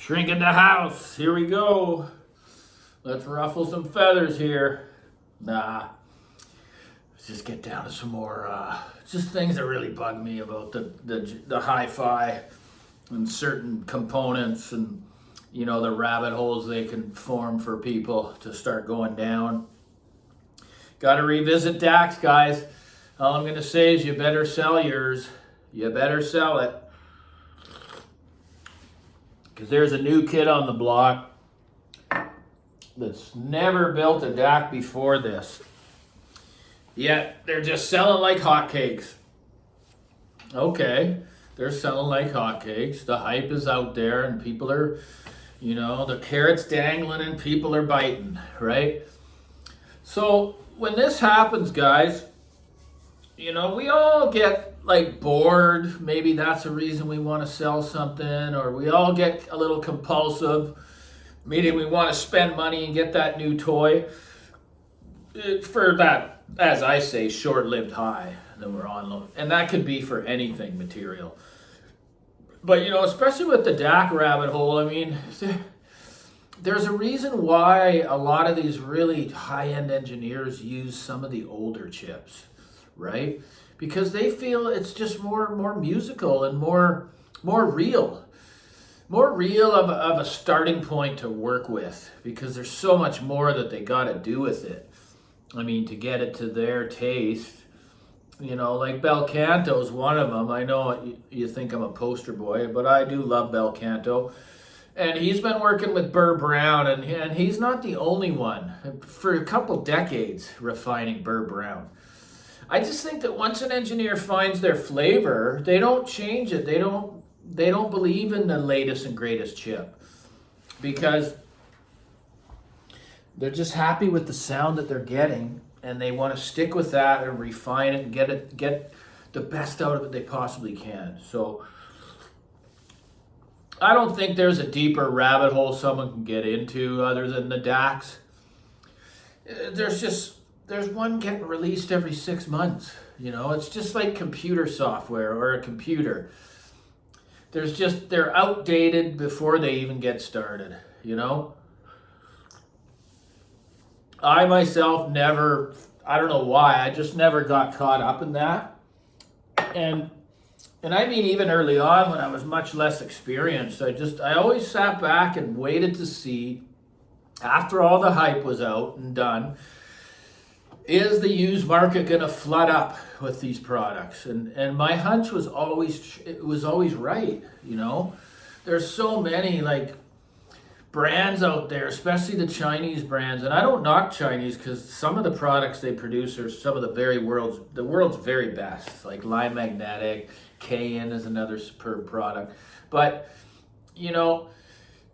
Shrinking the house. Here we go. Let's ruffle some feathers here. Nah. Let's just get down to some more, just things that really bug me about the hi-fi and certain components and, the rabbit holes they can form for people to start going down. Got to revisit DACs, guys. All I'm going to say is you better sell yours. You better sell it. Because there's a new kid on the block that's never built a DAC before this. Yet they're just selling like hotcakes. Okay, they're selling like hotcakes. The hype is out there and people are, the carrot's dangling and people are biting, right? So when this happens, guys, we all get like bored. Maybe that's a reason we want to sell something, or we all get a little compulsive, meaning we want to spend money and get that new toy for that, as I say, short-lived high that we're on. And that could be for anything material. But, especially with the DAC rabbit hole, there's a reason why a lot of these really high-end engineers use some of the older chips, right? Because they feel it's just more musical and more real. More real of a starting point to work with, because there's so much more that they got to do with it. To get it to their taste. Like Belcanto's one of them. I know you think I'm a poster boy, but I do love Belcanto. And he's been working with Burr Brown, and he's not the only one. For a couple decades, refining Burr Brown. I just think that once an engineer finds their flavor, they don't change it. They don't believe in the latest and greatest chip, because they're just happy with the sound that they're getting, and they want to stick with that and refine it and get the best out of it they possibly can. So I don't think there's a deeper rabbit hole someone can get into other than the DACs. There's one getting released every 6 months. It's just like computer software or a computer. They're outdated before they even get started, I myself never, I don't know why, I just never got caught up in that. And even early on when I was much less experienced, I always sat back and waited to see, after all the hype was out and done, is the used market going to flood up with these products? And my hunch was always right, There's so many brands out there, especially the Chinese brands, and I don't knock Chinese because some of the products they produce are some of the world's very best, like Lime Magnetic, Kayin is another superb product. But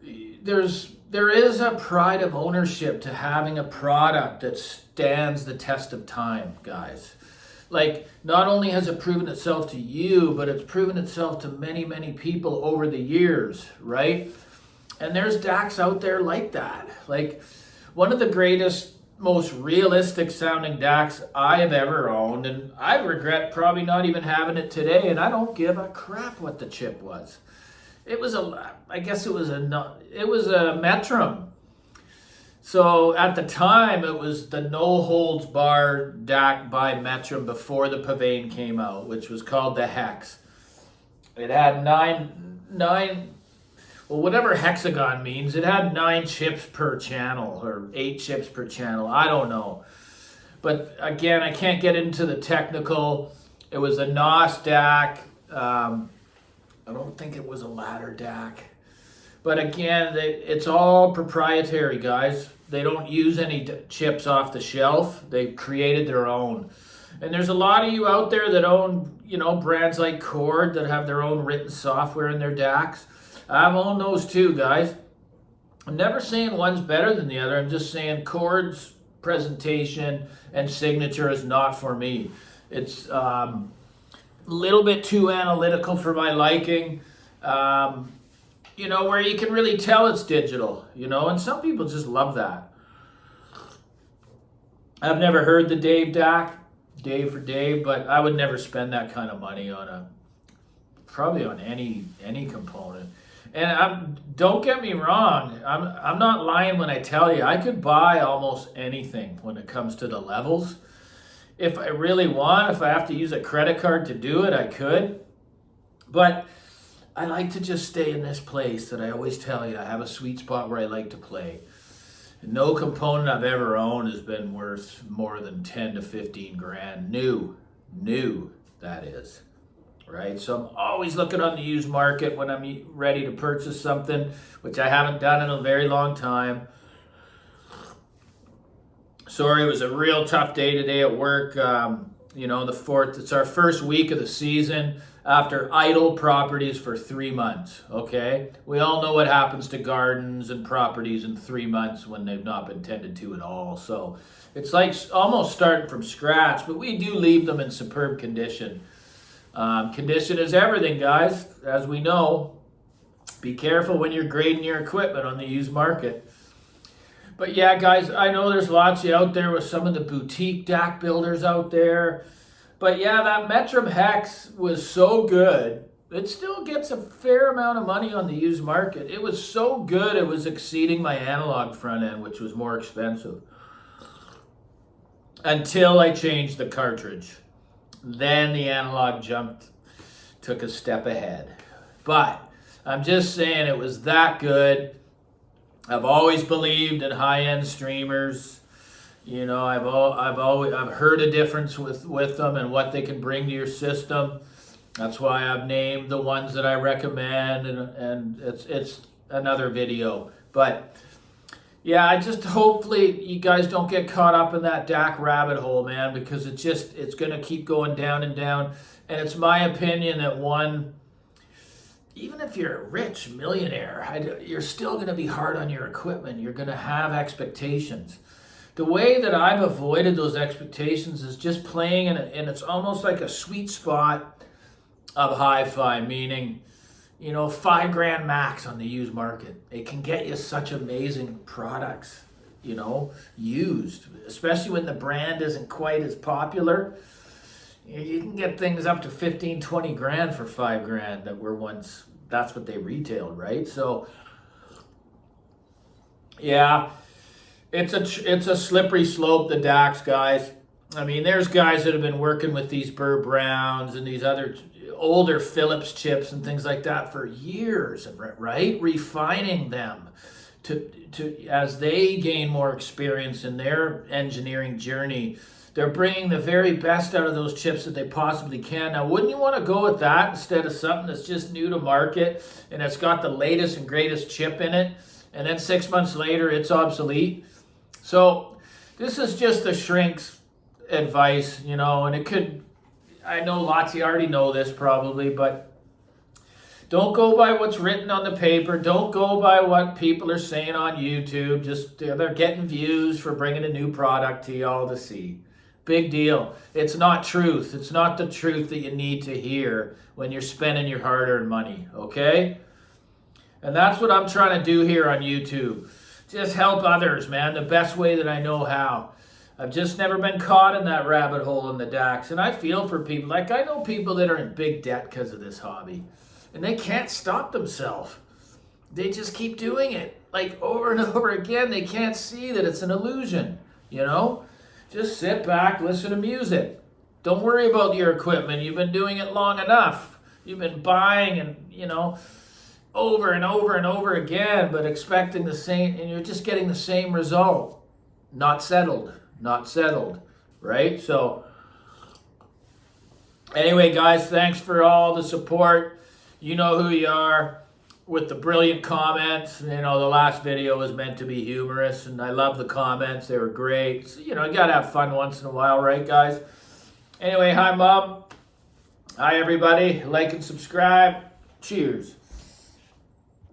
there is a pride of ownership to having a product that stands the test of time, guys. Not only has it proven itself to you, but it's proven itself to many, many people over the years, right? And there's DACs out there like that. One of the greatest, most realistic sounding DACs I have ever owned, and I regret probably not even having it today, and I don't give a crap what the chip was. It was a Metrum. So at the time, it was the no holds barred DAC by Metrum before the Pavane came out, which was called the Hex. It had whatever hexagon means, it had 9 chips per channel or 8 chips per channel. I don't know. But again, I can't get into the technical. It was a NOS DAC. I don't think it was a ladder DAC. But again, it's all proprietary, guys. They don't use any chips off the shelf. They created their own. And there's a lot of you out there that own, brands like Cord that have their own written software in their DACs. I've owned those too, guys. I'm never saying one's better than the other. I'm just saying Cord's presentation and signature is not for me. It's a little bit too analytical for my liking. Where you can really tell it's digital, and some people just love that. I've never heard the Dave DAC, Dave for Dave, but I would never spend that kind of money on probably on any component. And don't get me wrong, I'm not lying when I tell you I could buy almost anything when it comes to the levels. If I really want, if I have to use a credit card to do it, I could. But I like to just stay in this place that I always tell you I have a sweet spot where I like to play. No component I've ever owned has been worth more than 10 to 15 grand. New, that is. Right? So I'm always looking on the used market when I'm ready to purchase something, which I haven't done in a very long time. Sorry, it was a real tough day today at work. The 4th, it's our first week of the season after idle properties for 3 months, okay? We all know what happens to gardens and properties in 3 months when they've not been tended to at all. So it's like almost starting from scratch, but we do leave them in superb condition. Condition is everything, guys, as we know. Be careful when you're grading your equipment on the used market. But yeah, guys, I know there's lots of you out there with some of the boutique DAC builders out there. But yeah, that Metrum Hex was so good. It still gets a fair amount of money on the used market. It was so good, it was exceeding my analog front end, which was more expensive. Until I changed the cartridge. Then the analog took a step ahead. But I'm just saying it was that good. I've always believed in high-end streamers. You know, I've heard a difference with them and what they can bring to your system. That's why I've named the ones that I recommend, and it's another video. But yeah, I just hopefully you guys don't get caught up in that DAC rabbit hole, man, because it's going to keep going down and down. And it's my opinion that even if you're a rich millionaire, you're still going to be hard on your equipment. You're going to have expectations. The way that I've avoided those expectations is just playing and it's almost like a sweet spot of hi-fi, meaning, $5 grand max on the used market. It can get you such amazing products, used, especially when the brand isn't quite as popular. You can get things up to 15, 20 grand for 5 grand that were once, that's what they retailed, right? So, yeah, it's a slippery slope, the DACs, guys. I mean, there's guys that have been working with these Burr Browns and these other older Philips chips and things like that for years, right? Refining them to as they gain more experience in their engineering journey. They're bringing the very best out of those chips that they possibly can. Now, wouldn't you want to go with that instead of something that's just new to market and it's got the latest and greatest chip in it, and then 6 months later it's obsolete? So this is just the shrink's advice, and it could, I know lots of you already know this probably, but don't go by what's written on the paper. Don't go by what people are saying on YouTube. Just they're getting views for bringing a new product to y'all to see. Big deal. It's not truth. It's not the truth that you need to hear when you're spending your hard-earned money, okay? And that's what I'm trying to do here on YouTube. Just help others, man, the best way that I know how. I've just never been caught in that rabbit hole in the DACs. And I feel for people. Like, I know people that are in big debt because of this hobby. And they can't stop themselves. They just keep doing it. Like, over and over again. They can't see that it's an illusion, Just sit back, listen to music. Don't worry about your equipment. You've been doing it long enough. You've been buying and, over and over and over again, but expecting the same, and you're just getting the same result. Not settled, right? So, anyway, guys, thanks for all the support. You know who you are. With the brilliant comments. The last video was meant to be humorous, and I love the comments. They were great. So, you got to have fun once in a while, right, guys? Anyway, hi, Mom. Hi, everybody. Like and subscribe. Cheers.